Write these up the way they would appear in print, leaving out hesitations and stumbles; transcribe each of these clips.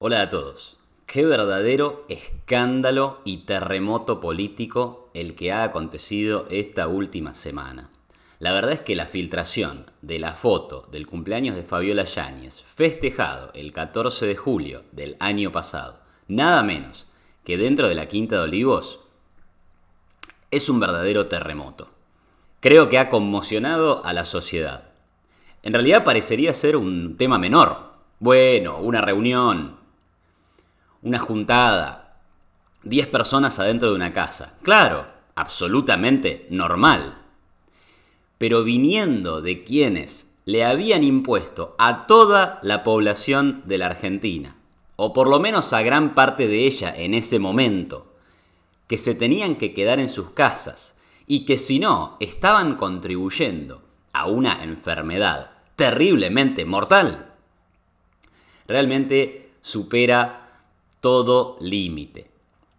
Hola a todos. Qué verdadero escándalo y terremoto político el que ha acontecido esta última semana. La verdad es que la filtración de la foto del cumpleaños de Fabiola Yáñez, festejado el 14 de julio del año pasado, nada menos que dentro de la Quinta de Olivos, es un verdadero terremoto. Creo que ha conmocionado a la sociedad. En realidad parecería ser un tema menor. Bueno, una reunión, una juntada, 10 personas adentro de una casa. Claro, absolutamente normal. Pero viniendo de quienes le habían impuesto a toda la población de la Argentina, o por lo menos a gran parte de ella en ese momento, que se tenían que quedar en sus casas y que si no estaban contribuyendo a una enfermedad terriblemente mortal, realmente supera todo límite.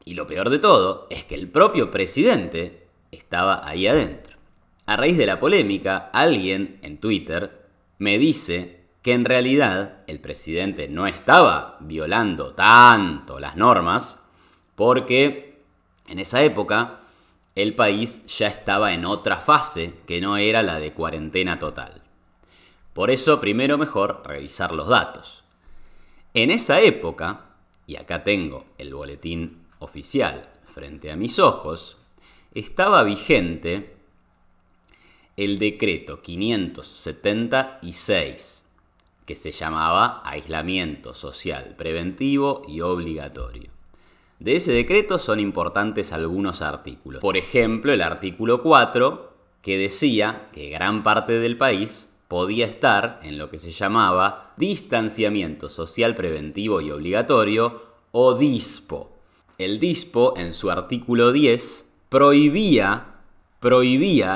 Y lo peor de todo es que el propio presidente estaba ahí adentro. A raíz de la polémica, alguien en Twitter me dice que en realidad el presidente no estaba violando tanto las normas porque en esa época el país ya estaba en otra fase que no era la de cuarentena total. Por eso primero mejor revisar los datos. En esa época, y acá tengo el boletín oficial frente a mis ojos, estaba vigente el decreto 576, que se llamaba Aislamiento Social Preventivo y Obligatorio. De ese decreto son importantes algunos artículos. Por ejemplo, el artículo 4, que decía que gran parte del país podía estar en lo que se llamaba Distanciamiento Social Preventivo y Obligatorio, o DISPO. El DISPO, en su artículo 10, prohibía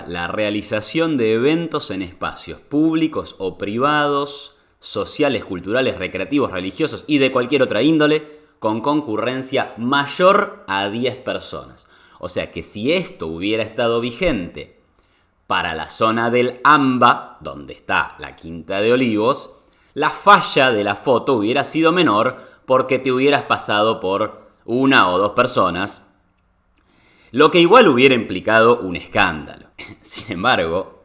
la realización de eventos en espacios públicos o privados, sociales, culturales, recreativos, religiosos y de cualquier otra índole, con concurrencia mayor a 10 personas. O sea que si esto hubiera estado vigente para la zona del AMBA, donde está la Quinta de Olivos, la falla de la foto hubiera sido menor porque te hubieras pasado por una o dos personas, lo que igual hubiera implicado un escándalo. Sin embargo,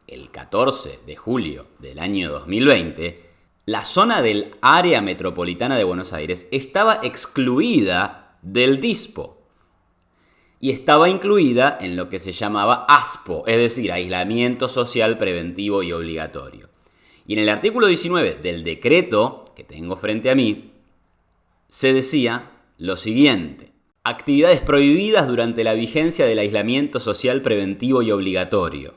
el 14 de julio del año 2020, la zona del área metropolitana de Buenos Aires estaba excluida del DISPO y estaba incluida en lo que se llamaba ASPO, es decir, Aislamiento Social Preventivo y Obligatorio. Y en el artículo 19 del decreto que tengo frente a mí, se decía lo siguiente: actividades prohibidas durante la vigencia del aislamiento social preventivo y obligatorio.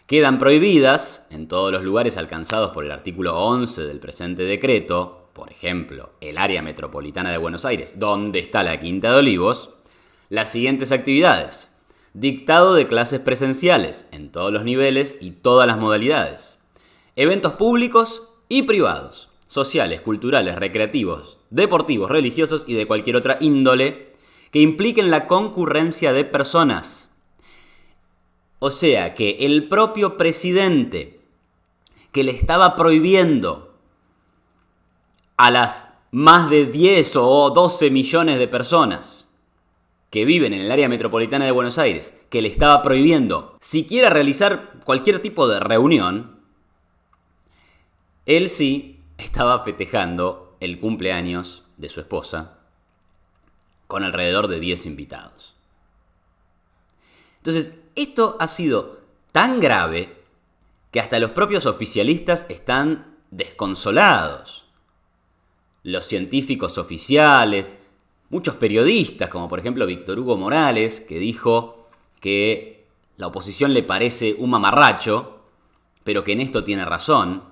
Quedan prohibidas, en todos los lugares alcanzados por el artículo 11 del presente decreto, por ejemplo, el área metropolitana de Buenos Aires, donde está la Quinta de Olivos, las siguientes actividades: dictado de clases presenciales en todos los niveles y todas las modalidades, eventos públicos y privados, sociales, culturales, recreativos, deportivos, religiosos y de cualquier otra índole que impliquen la concurrencia de personas. O sea que el propio presidente, que le estaba prohibiendo a las más de 10 o 12 millones de personas que viven en el área metropolitana de Buenos Aires, que le estaba prohibiendo siquiera realizar cualquier tipo de reunión, él sí estaba festejando el cumpleaños de su esposa con alrededor de 10 invitados. Entonces, esto ha sido tan grave que hasta los propios oficialistas están desconsolados. Los científicos oficiales, muchos periodistas, como por ejemplo Víctor Hugo Morales, que dijo que la oposición le parece un mamarracho, pero que en esto tiene razón.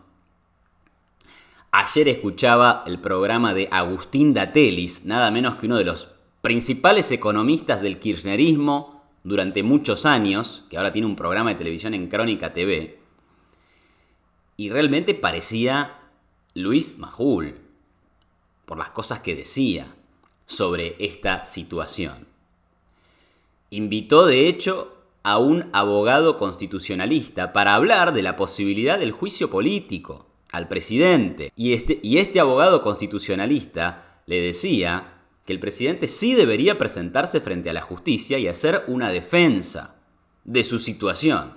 Ayer escuchaba el programa de Agustín Datelis, nada menos que uno de los principales economistas del kirchnerismo durante muchos años, que ahora tiene un programa de televisión en Crónica TV, y realmente parecía Luis Majul por las cosas que decía sobre esta situación. Invitó, de hecho, a un abogado constitucionalista para hablar de la posibilidad del juicio político. al presidente. Y este abogado constitucionalista le decía que el presidente sí debería presentarse frente a la justicia y hacer una defensa de su situación.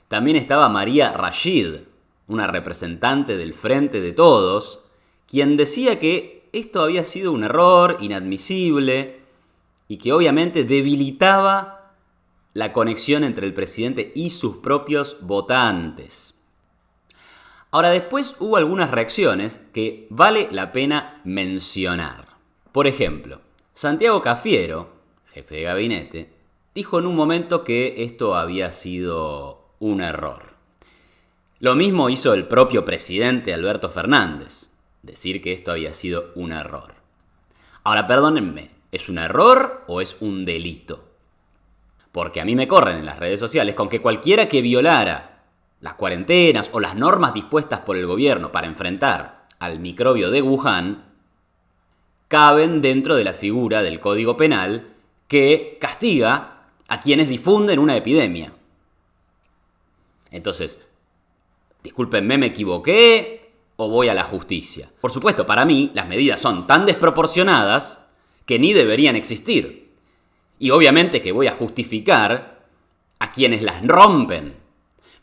También estaba María Rashid, una representante del Frente de Todos, quien decía que esto había sido un error inadmisible y que obviamente debilitaba la conexión entre el presidente y sus propios votantes. Ahora, después hubo algunas reacciones que vale la pena mencionar. Por ejemplo, Santiago Cafiero, jefe de gabinete, dijo en un momento que esto había sido un error. Lo mismo hizo el propio presidente Alberto Fernández, decir que esto había sido un error. Ahora, perdónenme, ¿es un error o es un delito? Porque a mí me corren en las redes sociales con que cualquiera que violara las cuarentenas o las normas dispuestas por el gobierno para enfrentar al microbio de Wuhan caben dentro de la figura del Código Penal que castiga a quienes difunden una epidemia. Entonces, discúlpenme, ¿me equivoqué o voy a la justicia? Por supuesto, para mí las medidas son tan desproporcionadas que ni deberían existir. Y obviamente que voy a justificar a quienes las rompen.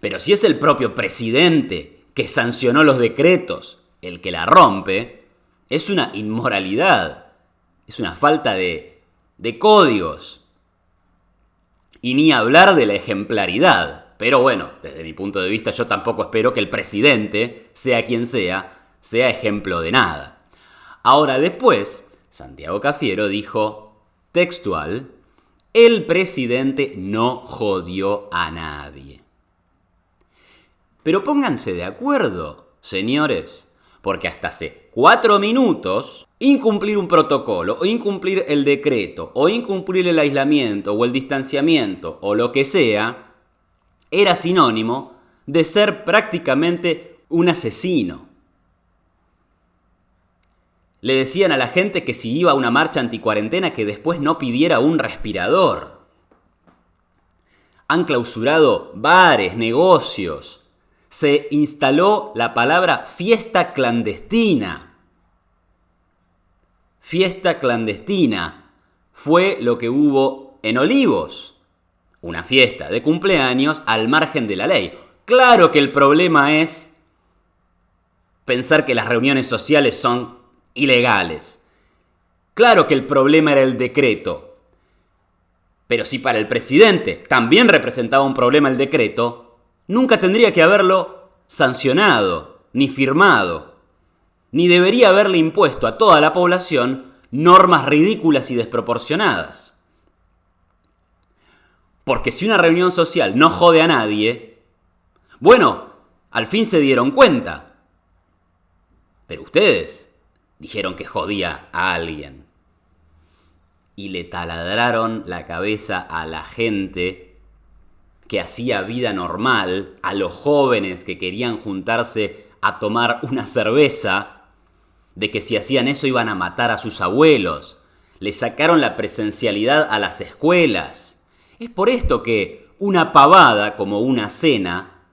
Pero si es el propio presidente que sancionó los decretos el que la rompe, es una inmoralidad, es una falta de códigos. Y ni hablar de la ejemplaridad. Pero bueno, desde mi punto de vista yo tampoco espero que el presidente, sea quien sea ejemplo de nada. Ahora después, Santiago Cafiero dijo, textual, el presidente no jodió a nadie. Pero pónganse de acuerdo, señores, porque hasta hace 4 minutos, incumplir un protocolo, o incumplir el decreto, o incumplir el aislamiento, o el distanciamiento, o lo que sea, era sinónimo de ser prácticamente un asesino. Le decían a la gente que si iba a una marcha anticuarentena que después no pidiera un respirador. Han clausurado bares, negocios. Se instaló la palabra fiesta clandestina. Fiesta clandestina fue lo que hubo en Olivos. Una fiesta de cumpleaños al margen de la ley. Claro que el problema es pensar que las reuniones sociales son ilegales. Claro que el problema era el decreto. Pero si para el presidente también representaba un problema el decreto, nunca tendría que haberlo sancionado, ni firmado, ni debería haberle impuesto a toda la población normas ridículas y desproporcionadas. Porque si una reunión social no jode a nadie, bueno, al fin se dieron cuenta. Pero ustedes dijeron que jodía a alguien. Y le taladraron la cabeza a la gente que hacía vida normal, a los jóvenes que querían juntarse a tomar una cerveza, de que si hacían eso iban a matar a sus abuelos. Le sacaron la presencialidad a las escuelas. Es por esto que una pavada como una cena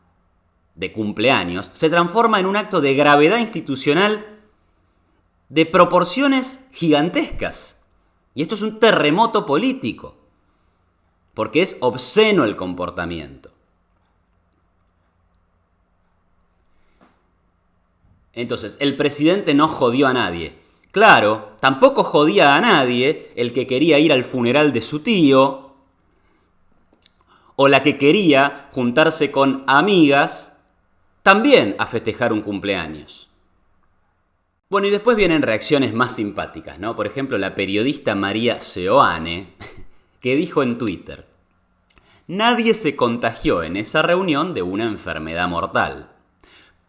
de cumpleaños se transforma en un acto de gravedad institucional de proporciones gigantescas. Y esto es un terremoto político, porque es obsceno el comportamiento. Entonces, el presidente no jodió a nadie. Claro, tampoco jodía a nadie el que quería ir al funeral de su tío, o la que quería juntarse con amigas también a festejar un cumpleaños. Bueno, y después vienen reacciones más simpáticas, ¿no? Por ejemplo, la periodista María Seoane, que dijo en Twitter: nadie se contagió en esa reunión de una enfermedad mortal.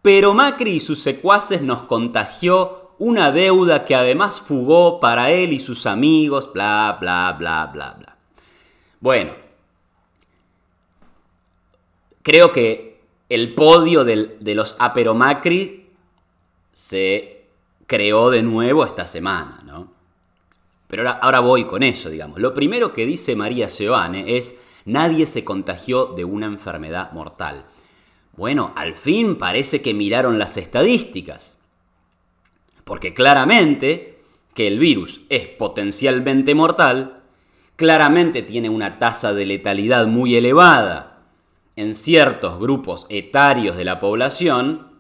Pero Macri y sus secuaces nos contagió una deuda que además fugó para él y sus amigos, bla, bla, bla, bla, bla. Bueno, creo que el podio de los Apero Macri se creó de nuevo esta semana, ¿no? Pero ahora voy con eso, digamos. Lo primero que dice María Seoane es: nadie se contagió de una enfermedad mortal. Bueno, al fin parece que miraron las estadísticas. Porque claramente que el virus es potencialmente mortal, claramente tiene una tasa de letalidad muy elevada en ciertos grupos etarios de la población,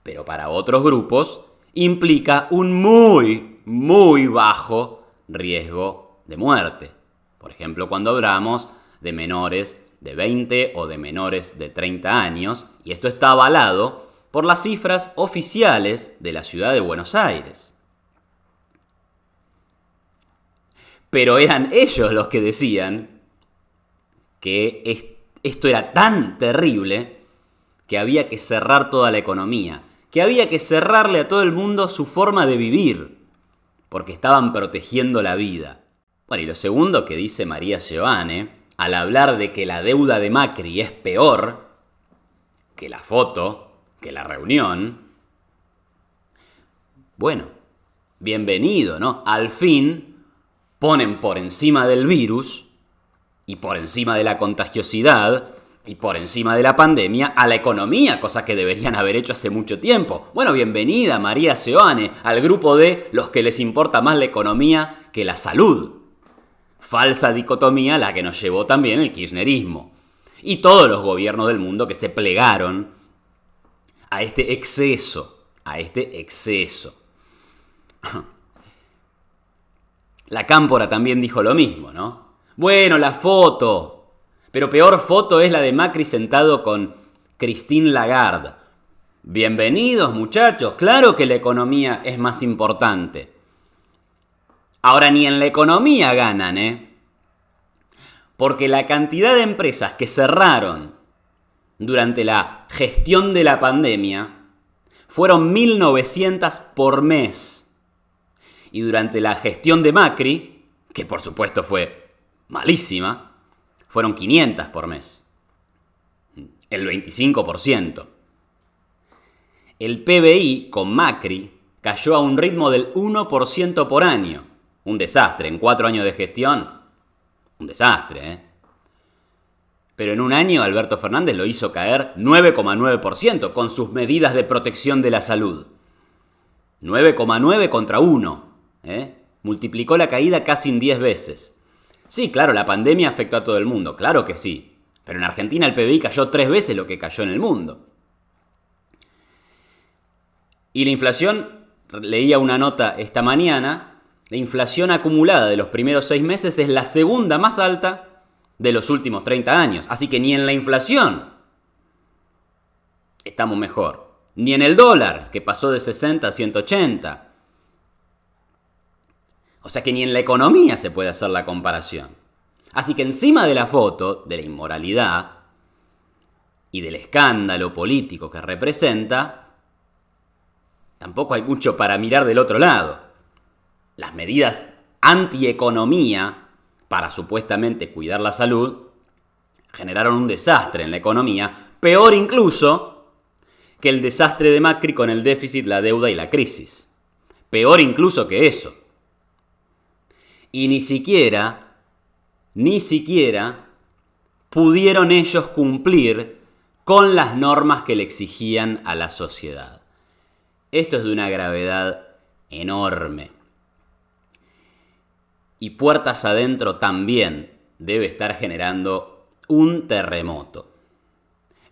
pero para otros grupos implica un muy bajo riesgo de muerte. Por ejemplo, cuando hablamos de menores de 20 o de menores de 30 años, y esto está avalado por las cifras oficiales de la ciudad de Buenos Aires. Pero eran ellos los que decían que esto era tan terrible que había que cerrar toda la economía, que había que cerrarle a todo el mundo su forma de vivir, porque estaban protegiendo la vida. Bueno, y lo segundo que dice María Giovane, al hablar de que la deuda de Macri es peor que la foto, que la reunión, bueno, bienvenido, ¿no? Al fin ponen por encima del virus y por encima de la contagiosidad y por encima de la pandemia a la economía, cosa que deberían haber hecho hace mucho tiempo. Bueno, bienvenida María Giovane al grupo de los que les importa más la economía que la salud. Falsa dicotomía la que nos llevó también el kirchnerismo. Y todos los gobiernos del mundo que se plegaron a este exceso. La Cámpora también dijo lo mismo, ¿no? Bueno, la foto. Pero peor foto es la de Macri sentado con Christine Lagarde. Bienvenidos, muchachos. Claro que la economía es más importante. Ahora ni en la economía ganan, ¿eh? Porque la cantidad de empresas que cerraron durante la gestión de la pandemia fueron 1.900 por mes. Y durante la gestión de Macri, que por supuesto fue malísima, fueron 500 por mes. El 25%. El PBI con Macri cayó a un ritmo del 1% por año. Un desastre. En 4 años de gestión, un desastre, ¿eh? Pero en un año Alberto Fernández lo hizo caer 9,9% con sus medidas de protección de la salud. 9,9 contra 1. Multiplicó la caída casi en 10 veces. Sí, claro, la pandemia afectó a todo el mundo, claro que sí. Pero en Argentina el PBI cayó 3 veces lo que cayó en el mundo. Y la inflación, leía una nota esta mañana, la inflación acumulada de los primeros 6 meses es la segunda más alta de los últimos 30 años. Así que ni en la inflación estamos mejor. Ni en el dólar, que pasó de 60 a 180. O sea que ni en la economía se puede hacer la comparación. Así que encima de la foto, de la inmoralidad y del escándalo político que representa, tampoco hay mucho para mirar del otro lado. Las medidas antieconomía para supuestamente cuidar la salud generaron un desastre en la economía, peor incluso que el desastre de Macri con el déficit, la deuda y la crisis. Peor incluso que eso. Y ni siquiera pudieron ellos cumplir con las normas que le exigían a la sociedad. Esto es de una gravedad enorme. Y puertas adentro también debe estar generando un terremoto.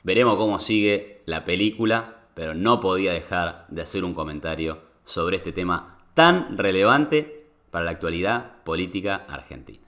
Veremos cómo sigue la película, pero no podía dejar de hacer un comentario sobre este tema tan relevante para la actualidad política argentina.